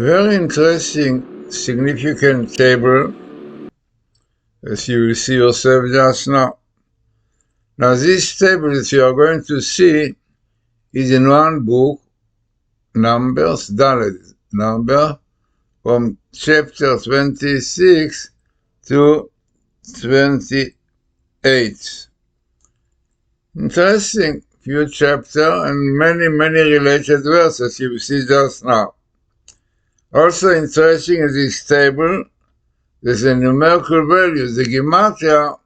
Very interesting, significant table, as you will see yourself just now. Now, this table that you are going to see is in one book, Numbers, Dalet, number, from chapter 26 to 28. Interesting few chapters and many related verses you will see just now. Also interesting in this table, there's a numerical value. The gematria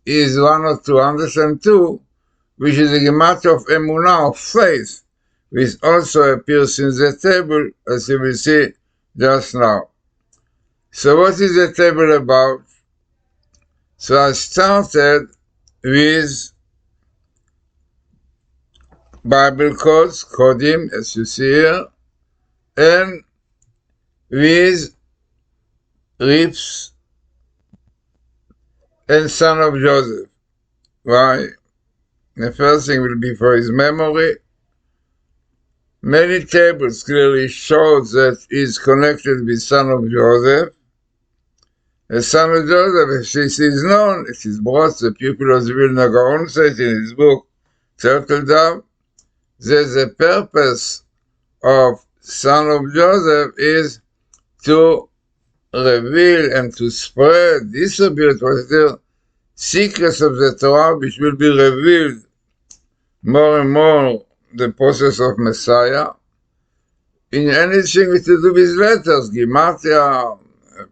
is 102, which is the gematria of emunah, of faith, which also appears in the table, as you will see just now. So what is the table about? So I started with Bible codes, Kodim, as you see here, and with RIPS and son of Joseph. Why? The first thing will be for his memory. Many tables clearly show that he is connected with son of Joseph. The son of Joseph, if this is known, it is brought, the pupil of the Vilna Gaon says in his book, Turtle Dove, that the purpose of son of Joseph is to reveal and to spread, distribute the secrets of the Torah, which will be revealed more and more the process of Messiah. In anything to do with letters, gematria,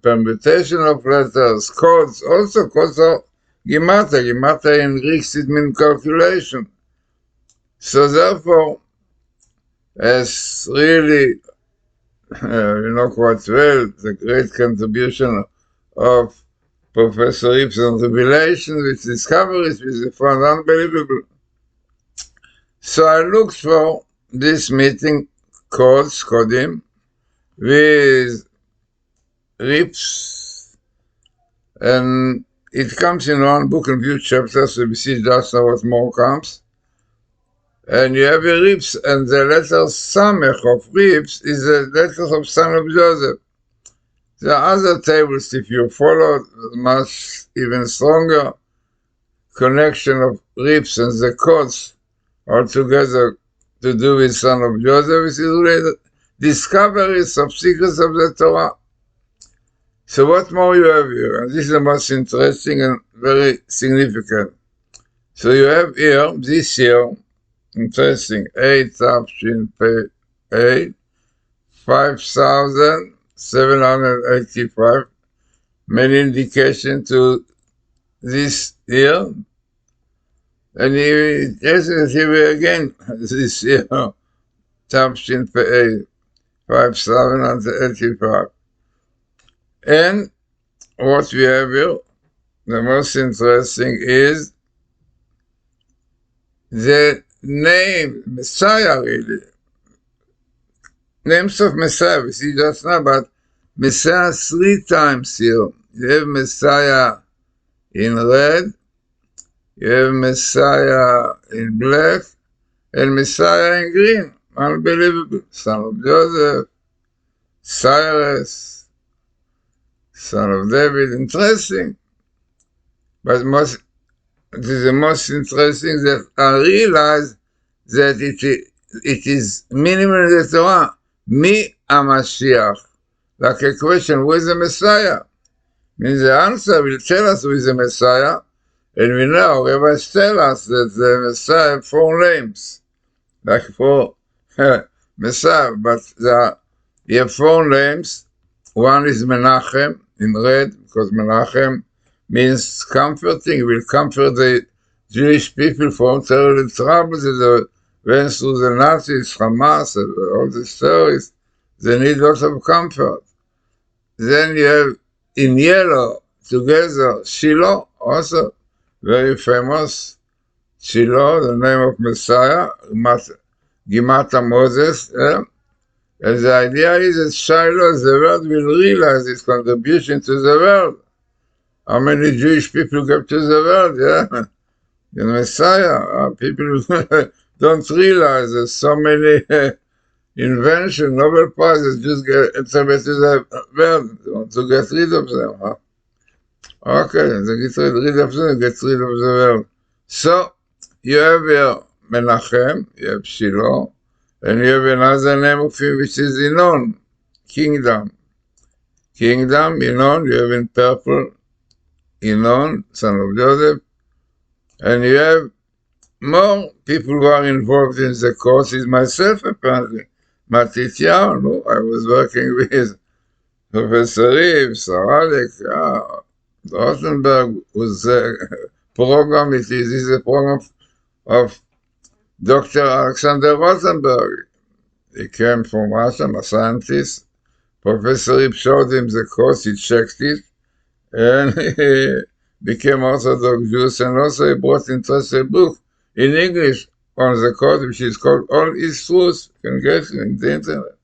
permutation of letters, codes, also codes of gematria. Gematria in Greek it means calculation. So therefore, as really you know quite well the great contribution of Professor RIPS on Revelation with discoveries, which is found unbelievable. So I looked for this meeting codes, Kodim, with RIPS, and it comes in one book and few chapters, so we see just now what more comes. And you have a RIPS, and the letter Samech of RIPS is the letter of son of Joseph. There are other tables, if you follow, much even stronger connection of RIPS and the codes all together to do with son of Joseph, which is really discoveries of secrets of the Torah. So what more you have here? And this is the most interesting and very significant. So you have here, this year, interesting, 8 5,785, many indication to this year. And he just here again, this year, Tafshin 5,785. And what we have here, the most interesting is the name, Messiah really. Names of Messiah, we see just now, but Messiah 3 times here. You have Messiah in red, you have Messiah in black, and Messiah in green. Unbelievable. Son of Joseph, Cyrus, son of David. Interesting. But it is the most interesting that I realize that it is minimum in the Torah. Mi HaMashiach. Like a question, who is the Messiah? Means the answer will tell us who is the Messiah. And we know, rabbis tell us that the Messiah have 4 names. Like 4 Messiah, but you have 4 names. One is Menachem, in red, because Menachem means comforting. He will comfort the Jewish people from terrible troubles that went through the Nazis, Hamas, and all the stories. They need lots of comfort. Then you have in yellow together Shiloh, also very famous. Shiloh, the name of Messiah, Gimata Moses. And the idea is that Shiloh, the world will realize its contribution to the world. How many Jewish people gave to the world, The Messiah, people don't realize there's so many invention, Nobel Prizes, just attributed to the world. They want to get rid of them, huh? Okay, they get rid of them, get rid of the world. So, you have your Menachem, you have Shiloh, and you have another name of him, which is Inon, kingdom. Kingdom, Inon, you have in purple, Inon, son of Joseph, and you have more people who are involved in the courses, myself apparently. Matityahu, no, I was working with Professor RIPS, Alec, Rothenberg was a program, this is a program of Dr. Alexander Rothenberg. He came from Russia, a scientist. Professor RIPS showed him the course, he checked it, and he became Orthodox Jews, and also he brought interesting book in English on the course, which is called All Is Truth. You can get it in the internet.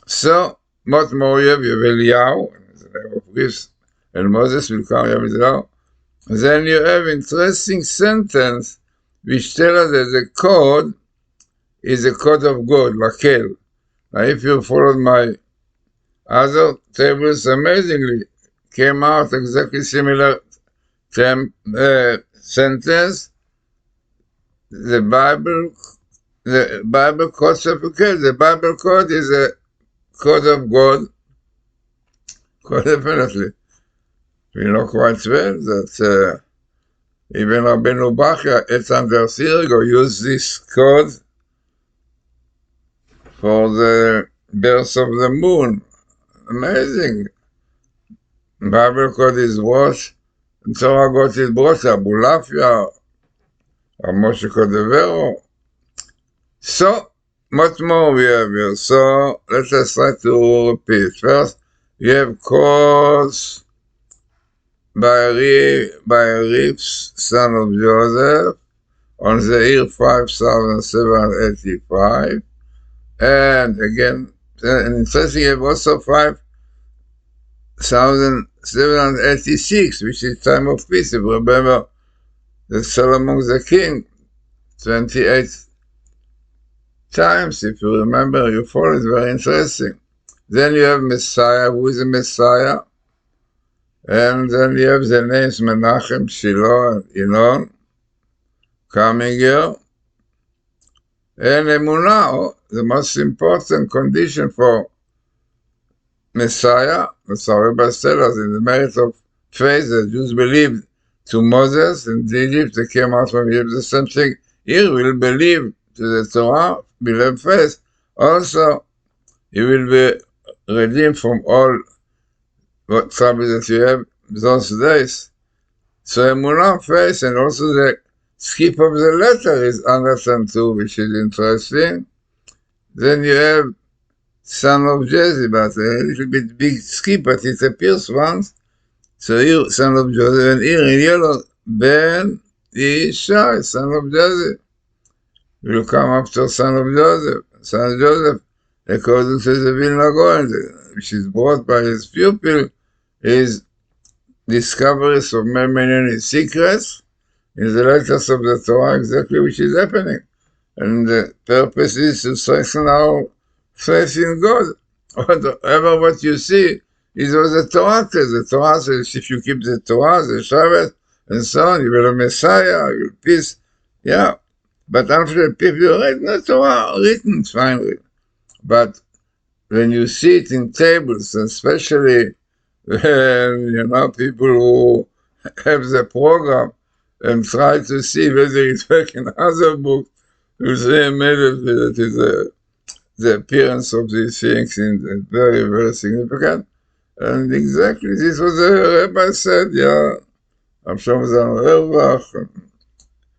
So, what more you have? You have Eliyahu, the name of RIPS, and Moses will come here with Eliyahu. Then you have interesting sentence which tells us that the code is a code of God, Lakel. Now, if you followed my other tables, amazingly came out exactly similar sentence. The Bible code certificate. The Bible code is a code of God. Code definitely. We know quite well that even Rabbeinu Bachya, 800 years ago, used this code for the birth of the moon. Amazing. Bible code is what? And Torah got it brought Abulafia, or Moshe Cordovero. So, what more we have here? So, let us try to repeat. First, we have codes by RIPS, son of Joseph, on the year 5785. And again, and interesting, you have also 5786, which is time of peace. If you remember that Solomon the king, 28 times, if you remember, you follow it, very interesting. Then you have Messiah, who is a Messiah. And then you have the names Menachem, Shiloh, and Inon coming here. And Emunah, the most important condition for Messiah, the Rebbe tells us in the merit of faith that Jews believed to Moses in Egypt, they came out from Egypt, the same thing. Here we'll believe to the Torah, believe faith. Also, you will be redeemed from all what trouble that you have those days. So Emunah, faith, and also the skip of the letter is 102, which is interesting. Then you have son of Jesse, but a little bit big skip, but it appears once. So here, son of Joseph, and here in yellow, Ben Ishai, son of Joseph. Will come after son of Joseph. Son of Joseph, according to the Vilna Gaon, which is brought by his pupil, is discoveries of many secrets in the letters of the Torah, exactly which is happening. And the purpose is to strengthen our faith in God. Whatever what you see is what the Torah says. The Torah says if you keep the Torah, the Shabbat, and so on, you will have Messiah, you will peace. Yeah. But after people read the Torah written finally. But when you see it in tables, and especially when, people who have the program and try to see whether it's back in other books, you say immediately that is the appearance of these things is very, very significant. And exactly this was the Rabbi said, I'm sure it was on Erbach,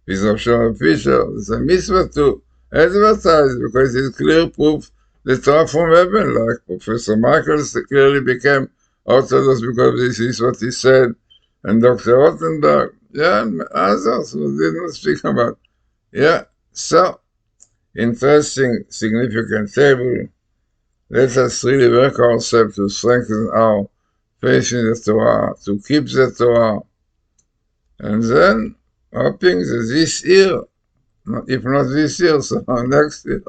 with Roshon Fisher. It's a mitzvah to advertise because it's clear proof the Torah from heaven, like Professor Michaels clearly became Orthodox because this is what he said, and Dr. Rothenberg, and others who didn't speak about. So, interesting, significant table. Let us really work ourselves to strengthen our faith in the Torah, to keep the Torah, and then hoping that this year, if not this year, so next year,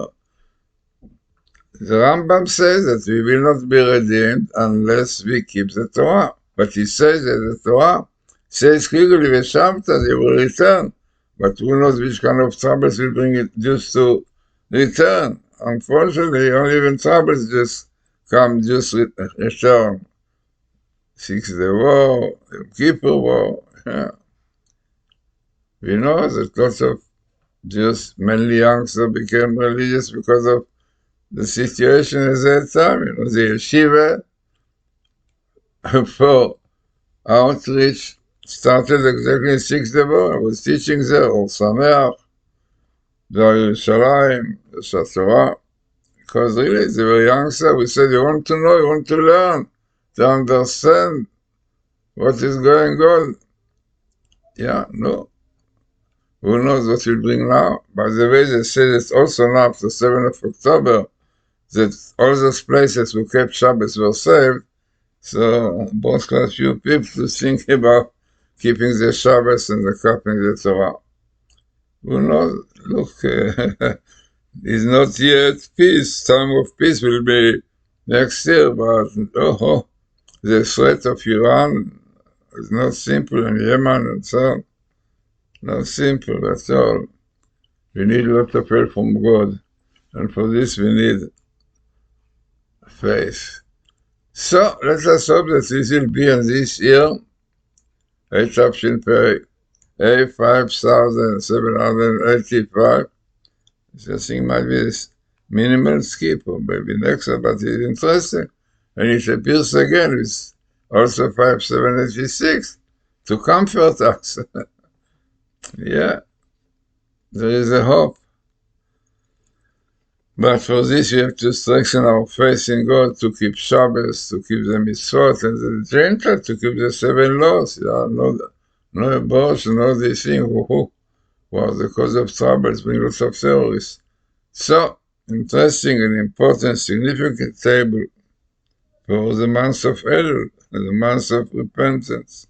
The Rambam says that we will not be redeemed unless we keep the Torah. But he says that the Torah says clearly, Veshamta, they will return. But who knows which kind of troubles will bring it just to return. Unfortunately, only when troubles just come, just return. Six Day War, the Kippur War. Yeah. We know that lots of Jews, mainly youngsters, became religious because of the situation at that time. You know, the yeshiva for outreach started exactly in 6 Day War. I was teaching there, Or Sameach, Yerushalayim, the Torah. Because really, they were youngsters. We said, you want to know, you want to learn, to understand what is going on. Yeah, no. Who knows what will bring now? By the way, they say that also now, after 7th of October, that all those places who kept Shabbos were saved. So, brought quite a few people to think about keeping the Shabbos and the keeping the Torah. Who knows? Look, it's not yet peace. Time of peace will be next year, but the threat of Iran is not simple, and Yemen and so on. Not simple at all. We need a lot of help from God, and for this we need faith. So let us hope that this will be in this year, Tafshinpei, 5785. I think might be this minimal skip, or maybe next one, but it's interesting. And it appears again with also 5786 to comfort us. Yeah, there is a hope. But for this, we have to strengthen our faith in God, to keep Shabbos, to keep the mitzvot, and the Gentiles to keep the 7 laws. Yeah, no abortion, no this thing. Who are the cause of troubles, bring lots of terrorists. So, interesting and important, significant table for the month of Elul, the month of repentance.